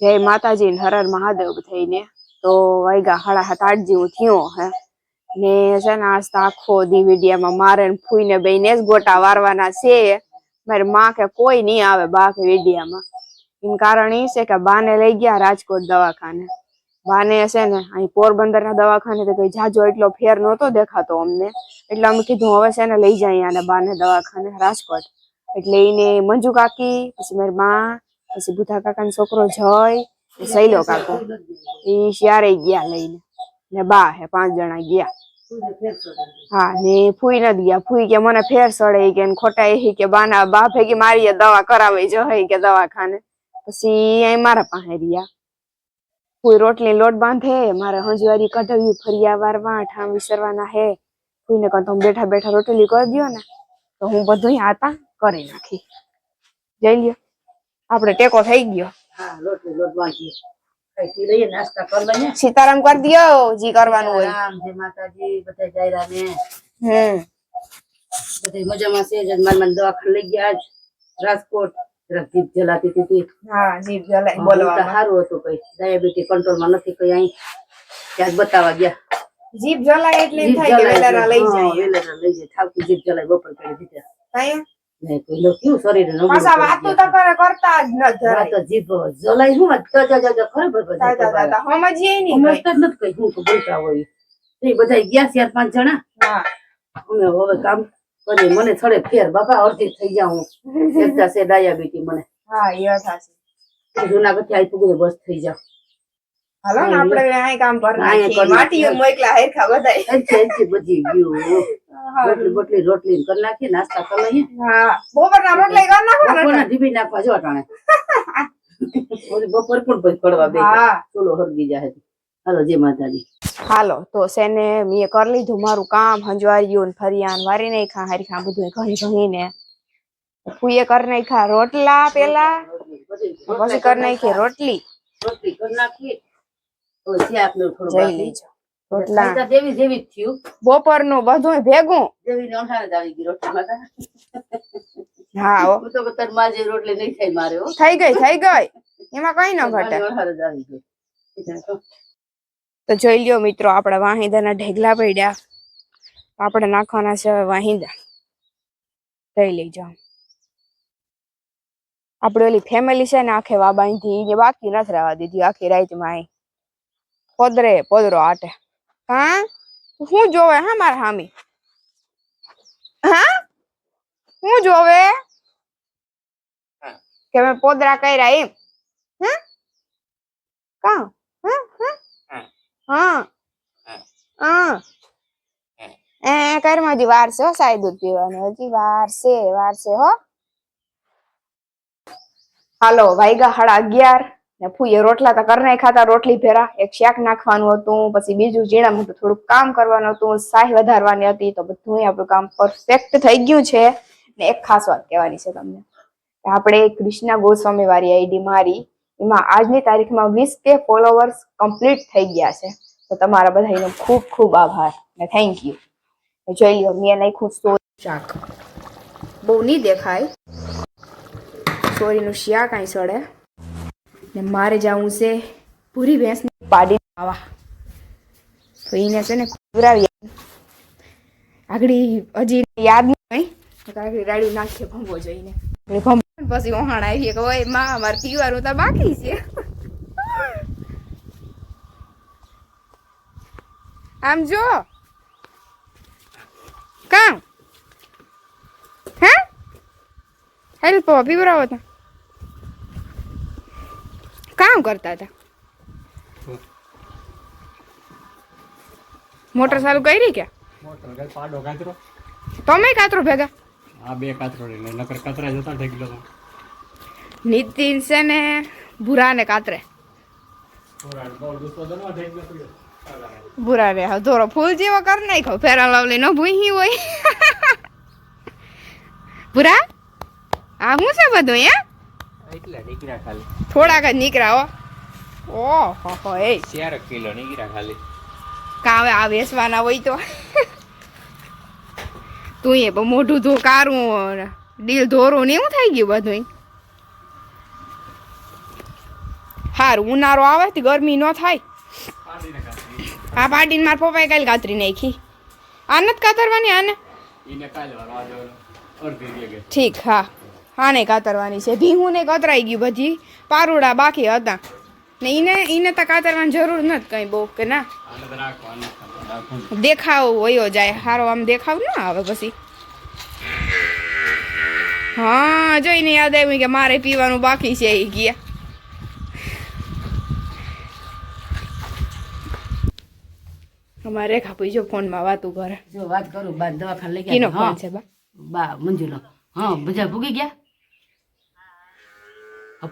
જય માતાજી હર હર મહાદેવ થઈને તો વાગ્યા 7:30 જેવું થયો હે ને છે ને આજ તો આખો દી વિડિયામાં મારે ફૂઈને બેને જ ગોટા વારવાના છે મારી માં કે કોઈ નહીં આવે બા કે વિડિયામાં એનું કારણ એ છે કે બાને લઈ ગયા રાજકોટ દવાખાને બાને છે ને અહીં પોરબંદરના દવાખાને તો કોઈ જાજો એટલો ફેર નહોતો દેખાતો અમને એટલે અમે કીધું હવે છે ને લઈ જાય આને બાને દવાખાને રાજકોટ એટલે એને મંજુ કાકી પછી મારી માં પછી બુધા કાકાનો છોકરો જય સૈલો કાકો એ શિયારે ગયા લઈને ને બા હે 5 જણા ગયા હા ને ફૂઈ નથી ગયા ફૂઈ કે મને ફેર સડે કે ખોટા એ કે બાના બા ભેગી મારી દવા કરાવી જઈ કે દવાખાને પછી અહીં મારા પાસે રહ્યા ફૂઈ રોટલી લોટ બાંધે મારે હંજવારી કઢવ્યું ફરિયા વારવા ઠામ વિસરવાના હે ફૂઈને કહું તમે બેઠા બેઠા રોટલી કરી દો ને તો હું બધું આતા કરી નાખી જઈ લ્યો આપણે ટેકો થઈ ગયો હા લોટ બાંધીએ કઈ લઈએ નાસ્તા કરવા ને સીતારામ કરી દિયો જી કરવાનું હોય રામ જય માતાજી બધા જાયરા ને બધા મજામાં છે જ માન દવાખાને લઈ ગયા આજ રાજકોટ જીભ જલાતી હતી હા જીભ જલાઈ બોલવા સારું હતું કઈ ડાયાબિટીસ કંટ્રોલમાં નથી કઈ અહીં ત્યાં બતાવવા ગયા જીભ જલાય એટલે થાય કે વેલારા લઈ જાય ઠાવકી જીભ જલાઈ બપોર કરી દીધા કાયા ને કોઈ લો ક્યું શરીર નો પાછા વાતો તો કરતા જ ન જરાય તો જીભ જલાઈ હું જ ખબર દાદા સમજીએ નહીં મસ્ત જ નથી કઈ હું તો બોલતા હોય એ બધા ગયા 4-5 જણા હા અમે હવે કામ કરી મને થોડે ફેર બાપા અડધી થઈ જાઉં એકતા છે ડાયાબિટીસ મને હા એ થાશે જુનાગઢ થી આવી તો બસ થઈ જાવ હાલો ને આપણે અહીં કામ પર માટીઓ મોકલા હેરખા બધાય એથી બધી ગયું રોટલી કરી નાખી નાસ્તા કરી લઈએ હા બપોરના રોટલી કરી નાખો બપોરના ઢીબી નાખવા જો અટાણે બપોર પણ પછી પડવા બે ચલો હરગી જાય હાલો જય માતાજી હાલો તો સેને મેં કરી લીધું મારું કામ હંજવાર્યું ફરિયાન વારી નહીં ખા હારી ખા બધું ઘણી ને ફૂઈએ કરી નાખ્યા રોટલા પેલા પછી કરી નાખી રોટલી કરી નાખી તો શાક નું થોડું જઈ લેજો રોટલા દેવી જેવી થયું બપોરનું બધું ભેગું દેવી ને અંધારે જ આવી ગઈ રોટલીમાં હા હું તો તાર માજે રોટલી નહીં થઈ મારે થઈ ગઈ એમાં કઈ ન ઘટે અંધારે જ આવી ગઈ તો જોઈ લ્યો મિત્રો આપડા વાહિંદાના ઢેગલા પડ્યા આપણે નાખવાના છે વાહિંદા લઈ લઈ જાઓ આપડે ઓલી ફેમિલી છે ને આખે વા બાંધી બાકી નથી રહેવા દીધી આખી રાતમાં અહીં પોદરો આટે હા હું જોવે હા મારા હામી હા હું જોવે કે મેં પોદરા કર્યા એમ હા કા હા કર્મ હજી વાર છે સાહેબ દૂધ પીવાનું હજી વાર છે હો હાલો વાગ્યા 11:30 ને ફૂઈએ રોટલા તો કરી નાખ્યા રોટલી ભેરા એક શાક નાખવાનું હતું પછી બીજું ઝીણા મોટું થોડુંક કામ કરવાનું હતું સાહ વધારવાની હતી તો બધું આપણું કામ પરફેક્ટ થઈ ગયું છે ને એક ખાસ વાત કહેવાની છે તમને આપણે કૃષ્ણા ગોસ્વામી વાળી આઈડી મારી એમાં આજની તારીખમાં 20K ફોલોવર્સ કમ્પ્લીટ થઈ ગયા છે તો તમારા બધાનો ખૂબ ખૂબ આભાર ને થેન્ક યુ જોઈ લો મેં નાખ્યું શાક બહુ નહીં દેખાય સોરીનું શાક અહીં સડે ને મારે જવું છે પૂરી ભેંસ પાડી ખાવા તો એને છે ને ખવડાવી આગળ હજી યાદ નહીં આગળ રાડ્યું નાખીએ ભંભો જોઈને પછી ઓહાણ આવીએ કે ઓય માં અમારે પીવાનું તો બાકી છે આમ જો કામ હે હેલ્પ પીવરાવો હતા કામ કરતા હતા મોટર ચાલુ કરી કે મોટર પાડો કાતરો તમે કાતરો ભેગા આ બે કાતરો ને નકર કાતરા જતા થઈ ગયો નીતિન છે ને ભૂરા ને કાતરે ભૂરા રે હા ધોરો ફૂલ જેવો કર નાખો ફેરા લાવલી ન ભૂહી હોય ભૂરા આ શું છે બધું એટલા નીકળ્યા ખાલી થોડાક જ નીકળ્યા હો એ 4 કિલો નીકળ્યા ખાલી કાવે આ વેસવાના હોય તો તું એ મોઢું ધોકારું ડીલ ધોરું ને એવું થઈ ગયું બધું હારું ઉનાળો આવે તો ગરમી ન થાય. પાડીને કાતરી આ પાડીને મારા પપ્પાએ કાલે કાતરી નાખી. આ નથી કાતરવાની આને? ઈને કાલ વાળવા દેવાનો અડધી જગ્યાએ ઠીક હા આને કાતરવાની છે. ભીહું ને કતરાઈ ગયું બધી પારુડા બાકી હતા ને ઈને તો કાતરવાની જરૂર નથી કઈ બહુ કે ના આને તો રાખવાનું દેખાવ વયો જાય હારો આમ દેખાવ ના આવે પછી. હા જોઈને યાદ આવ્યું કે મારે પીવાનું બાકી છે એ ગયા. અમારે રેખા પૂછ જો ફોનમાં વાતું કરે. જો વાત કરું બા દવાખાને લઈ કીનો ગયા ફોન છે બા? બા મંજુલો હા બધા ભૂગી ગયા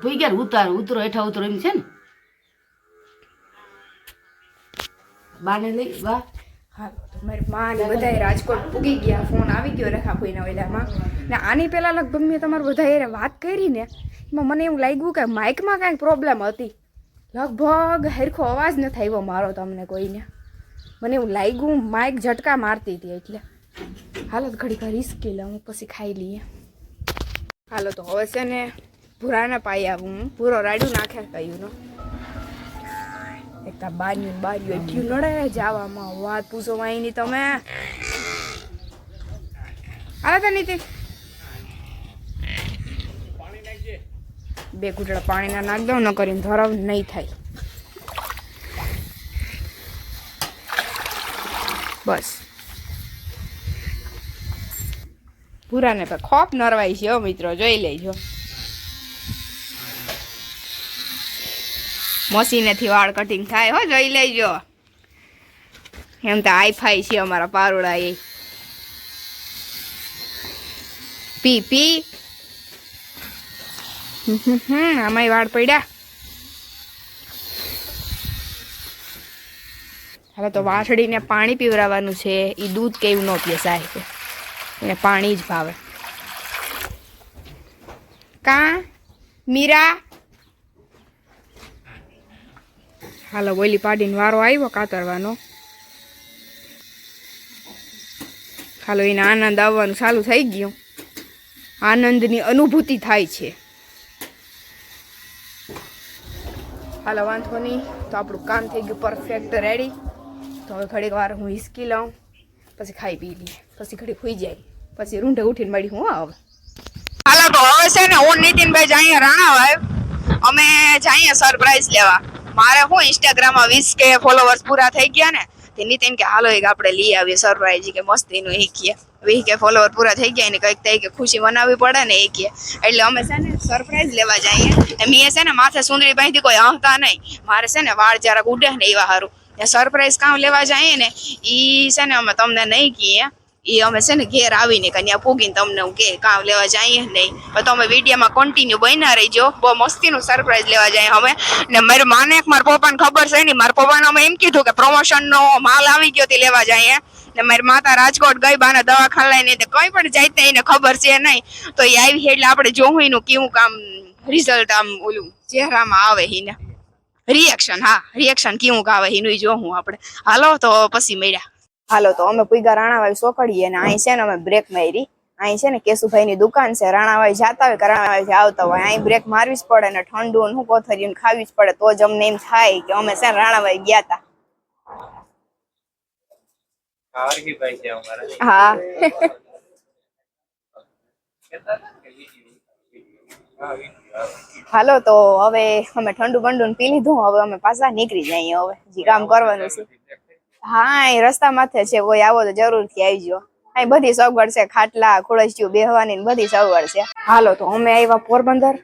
ભૂગી ગયા ઉતરો હેઠા ઉતરો એમ છે ને બાને લઈ બા હા તો મારી માં ને બધાય રાજકોટ પૂગી ગયા. ફોન આવી ગયો રેખા ભાઈના ઓલામાં ને આની પહેલા લગભગ મેં તમારે બધા વાત કરી ને એમાં મને એવું લાગ્યું કે માઇકમાં કાંઈક પ્રોબ્લેમ હતી. લગભગ હરખો અવાજ ન આવ્યો મારો તમને કોઈને. મને એવું લાગ્યું માઇક ઝટકા મારતી હતી એટલે. હાલો ઘડી ઘર રિસ્કી લઉં પછી ખાઈ લઈએ. હાલો તો હવે છે ને ભૂરાને પાઈ આવું હું. ભૂરો રાડ્યું નાખે કહ્યું નો એક બાર્યું એટલું લડે જવામાં વાત પૂછો વાયની તમે. હાલો તો નીતિ બે ઘૂંટડા પાણીના નાખ દઉં ન કરીને ધરાવ નહીં થાય. બસ ભૂરાને તો ખોપ નરવાઈ છે હો મિત્રો જોઈ લેજો. મશીનેથી વાળ કટિંગ થાય હો જોઈ લેજો. એમ તો આઈફાઈ છે અમારા પારોડા એ. પી પી આમાંય વાળ પડ્યા. હવે તો વાછડીને પાણી પીવરાવાનું છે. એ દૂધ કેવું ન પીએ સાહેબ એને પાણી જ ભાવે. કા મીરા હાલો બોલી પાડીને વારો આવ્યો કાતરવાનો. હાલો એને આનંદ આવવાનું ચાલુ થઈ ગયું. આનંદની અનુભૂતિ થાય છે. હાલો વાંધો નહીં તો આપણું કામ થઈ ગયું પરફેક્ટ રેડી. તો હવે ઘડીક વાર હું હિસકી લઉં પછી ખાઈ પી લઈએ પછી ઘડીક હોઈ જાય પછી રૂંઢે ઉઠીને મળી હું આવે. હાલો તો હવે છે ને હું નીતિનભાઈ જઈએ રાણાવાવ. અમે જઈએ સરપ્રાઈઝ લેવા. મારે હું ઇન્સ્ટાગ્રામમાં 20K ફોલોવર્સ પૂરા થઈ ગયા ને તે નીતિન કે હાલો એક આપણે લઈ આવીએ સરપ્રાઈઝ કે મસ્તીનું એ કહે 20K ફોલોવર પૂરા થઈ ગયા ને કંઈક થઈ કે ખુશી મનાવવી પડે ને એ કહે એટલે અમે છે ને સરપ્રાઈઝ લેવા જઈએ. મેં છે ને માથે સુંદરી બાંધી કોઈ હંતા નહીં. મારે છે ને વાળ જરાક ઉડે ને એવા સારું સરપ્રાઈઝ કામ લેવા જઈએ ને ઈ છે ને અમે તમને નહીં કહીએ. એ અમે છે ને ઘેર આવીને કન્યા પૂગીને તમને હું કે કામ લેવા જઈએ નહીં. તો અમે વિડીયોમાં કન્ટિન્યુ બન્યા રહીજો. બહુ મસ્તીનું સરપ્રાઈઝ લેવા જઈએ અમે. ને મારી માને મારા પપ્પાને ખબર છે ને મારા પપ્પાને અમે એમ કીધું કે પ્રમોશનનો માલ આવી ગયો તે લેવા જઈએ. ને મારી માતા રાજકોટ ગઈ બાને દવાખાને લઈને કઈ પણ જાય તે એને ખબર છે નહીં. તો એ આવી એટલે આપણે જોવું એનું કેવું કામ રિઝલ્ટ આમ ઓલું ચહેરામાં આવે એને રિએક્શન. હા રિએક્શન કેવું આવે એનું જોવું આપણે. હાલો તો પછી મળ્યા. હાલો તો અમે પૂગા રાણાવાઈ સોકડીએ ને અહીં છે ને અમે બ્રેક મારી. અહીં છે ને કેશુભાઈની દુકાન છે. રાણાવાઈ જતા હોય કે રાણાવાઈ આવતા હોય અહીં બ્રેક મારવી જ પડે ને ઠંડુ ને કોથરીને ખાવી જ પડે તો જ અમને એમ થાય કે અમે છે ને રાણાવાઈ ગયા હતા. હા હાલો તો હવે અમે ઠંડુ બંડુ પી લીધું. હવે અમે પાછા નીકળી જઈએ. હવે જે કામ કરવાનું છે. હા એ રસ્તા માથે છે. કોઈ આવો તો જરૂરથી આવજો. અહીં બધી સગવડ છે. ખાટલા ખુરશીઓ બેહવાની બધી સગવડ છે. હાલો તો અમે આવ્યા પોરબંદર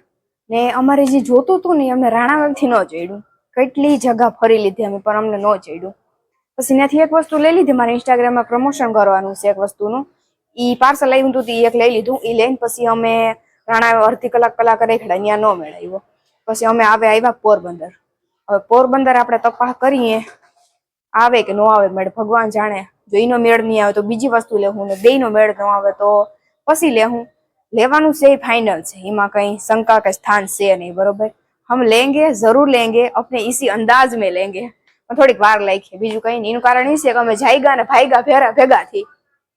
ને અમારે જે જોતું હતું ને અમે રાણાવાવથી ન ચડ્યું. કેટલી જગ્યા ફરી લીધી અમે પણ અમને ન ચડ્યું. પછી ત્યાંથી એક વસ્તુ લઈ લીધી. મારે ઇન્સ્ટાગ્રામમાં પ્રમોશન કરવાનું છે એક વસ્તુનું. ઈ પાર્સલ આવ્યું હતું એ એક લઈ લીધું. એ લઈને પછી અમે રાણાવાવ અડધી કલાક રેખડા ત્યાં ન મેળવ્યો. પછી અમે આવ્યા પોરબંદર. હવે પોરબંદર આપણે તપાસ કરીએ આવે કે ન આવે મેળ ભગવાન જાણે. જો એનો મેળ નહીં આવે તો બીજી વસ્તુ લેવું ને બેયનો મેળ ન આવે તો પછી લેવું. લેવાનું છે એ ફાઇનલ છે. એમાં કઈ શંકા કે સ્થાન છે નહીં. બરોબર હમ લેંગે જરૂર લેંગે अपने इसी अंदाज में लेंगे. થોડીક વાર લાગી બીજું કઈ નહીં. એનું કારણ એ છે કે અમે જાયગા ને ભાઈગા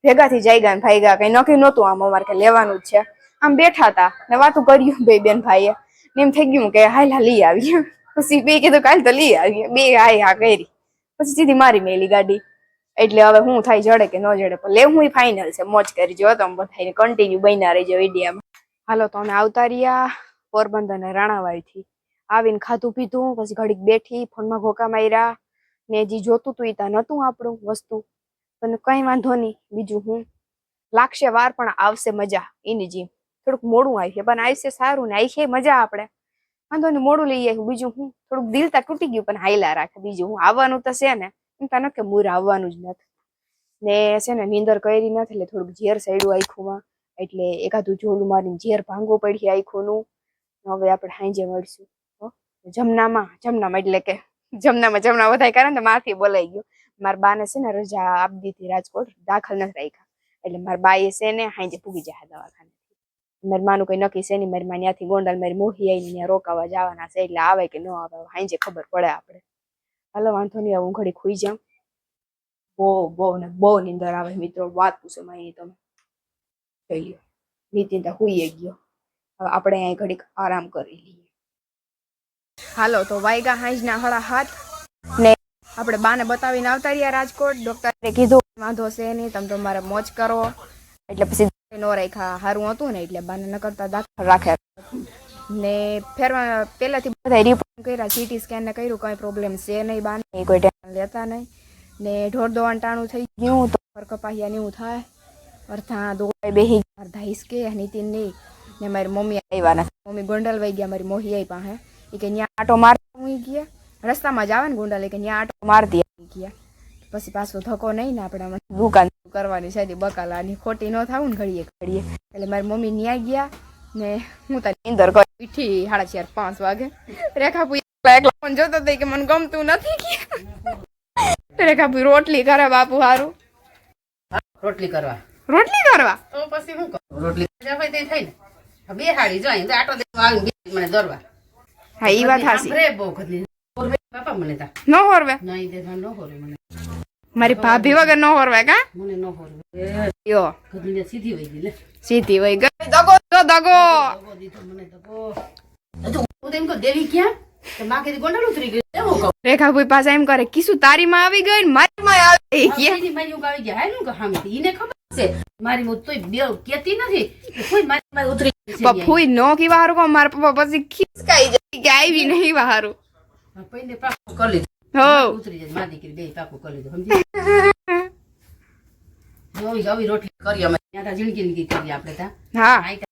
ભેગાથી જાયગા ને ભાઈગા કઈ નક્કી નહોતું. આમ અમારે કે લેવાનું જ છે. આમ બેઠા હતા ને વાતું કર્યું બે બેન ભાઈએ ને એમ થઈ ગયું કે હાલ લઈ આવી. પછી બે કીધું કાલ તો લઈ આવીએ બે હા કરી પછી સીધી મારી મેલી ગાડી એટલે હવે હું થાય જડે કે ન જડે પણ લે હું ફાઇનલ છે મોજ કરી જો તમે બધાને કન્ટિન્યુ બન્યા રહેજો વિડીયામાં હાલો તો અમે આવતા રહ્યા પોરબંદર ને રાણાવાડી થી આવીને ખાધું પીધું પછી ઘડીક બેઠી ફોનમાં ઘોકા માર્યા ને જે જોતું તું ઈ તા નતું આપણું વસ્તુ પણ કઈ વાંધો નહીં બીજું હું લાગશે વાર પણ આવશે મજા એની જેમ થોડુંક મોડું આવશે પણ આવશે સારું ને આવી મજા આપણે વાંધો ને મોડું લઈ આવ્યું બીજું હું થોડુંક દિલ તા તૂટી ગયું પણ હાઈલા રાખે બીજું હું આવવાનું તો છે ને એમ તા ન કે મૂર આવવાનું જ નથી ને છે ને નીંદર કરી નથી એટલે થોડુંક ઝેર સાઈડું આખુંમાં એટલે એકાદું ઝોલું મારીને ઝેર ભાંગવું પડી આખું નું હવે આપણે હાંજે મળશું જમનામાં એટલે કે જમના વધારે કરે ને માથી બોલાઈ ગયું મારા બાને છે ને રજા આપી દીધી રાજકોટ દાખલ નથી રાખ્યા એટલે મારા બાએ છે ને હાંજે પૂગી જાય દવાખાને મારી માનું કઈ નક્કી છે નહીં મારી માં ત્યાંથી ગોંડલ મારી મોહી આવીને ત્યાં રોકાવા જવાના છે એટલે આવે કે ન આવે હાંજે ખબર પડે આપણે હાલો વાંધો નહીં હું ઘડી ખુઈ જાઉં બહુ નીંદર આવે મિત્રો વાત પૂછો મારી તમે જોઈ લ્યો નીતિન તો હુઈ ગયો હવે આપણે અહીં ઘડીક આરામ કરી લઈએ હાલો તો વાયગા હાંજના 7:30 ને આપણે બાને બતાવીને આવતા રહ્યા રાજકોટ ડોક્ટરે કીધું વાંધો છે નહીં તમે તમારે મોજ કરો એટલે પછી નો રાખ્યા સારું હતું ને એટલે બાને ન કરતા દાખલ રાખ્યા ને ફેરવા પહેલાથી બધા રિપોર્ટ કર્યા સીટી સ્કેન ને કર્યું કઈ પ્રોબ્લેમ છે નહીં બાને કોઈ ટેન્શન લેતા નહીં ને ઢોર દોવાન ટાણું થઈ ગયું તો કપાહિયા ને એવું થાય અર્થા દોવાઈ બેહી અર્ધા હિસકે નીતિન નહીં ને મારી મમ્મી આવ્યા નથી મમ્મી ગોંડલ વહી ગયા મારી મોહી આવી પાસે એ કે ત્યાં આટો મારતા હું ગયા રસ્તામાં જ આવે ને ગોંડલ કે ત્યાં આટો મારતી ગયા પછી પાછો ધક્કો નહીં ને આપણે દુકાન કરવાની છે બકાલાની ખોટી ન થાવું ને ઘડીએ એટલે મારી મમ્મી ન્યા ગયા ને હું તારી નીંદર કરી પીઠી 4:30-5 વાગે રેખાપુઈ એકલા જોતો હતો કે મને ગમતું નથી રેખાપુઈ રોટલી કરે બાપુ હારું રોટલી કરવા તો પછી શું કરું રોટલી જવાય તે થઈ ને બે હાડી જોઈ આટો દેવા આવી મને દોરવા હા ઈ વાત હાસી રે બહુ ખતલી બાપા મને તા ન હોરવે નહીં દેવા ન હોરે મને મારી ભાભી વગર ન હોરવે કા મને ન હોરે યો ખતલી સીધી વઈ ગઈ લે સીધી વઈ ગઈ દગો દીધો મને દગો હું તેમ કો દેવી ક્યાં તો માં કે ગોંડલ ઉતરી ગઈ એવું કહું રેખાભાઈ પાછા એમ કરે કીસુ તારી માં આવી ગઈ ને મારી માં આવી ગઈ સીધી મારી આવી ગયા હાલું કે હામી ઈને ખબર છે મારી મો તોય બે કેતી નથી કે કોઈ મારી માં ઉતરી પપ્પુઈ નો કી વારું કો માર પપ્પા પછી ખીસકાઈ જાય કે આવી નહીં વારું પઈને પાકું કરી લીધું હો ઉતરી જાય માં દીકરી બે પાકું કરી લીધું સમજી આવી રોટલી કરી અમે ત્યાં જિંદગી કરી આપણે તા હા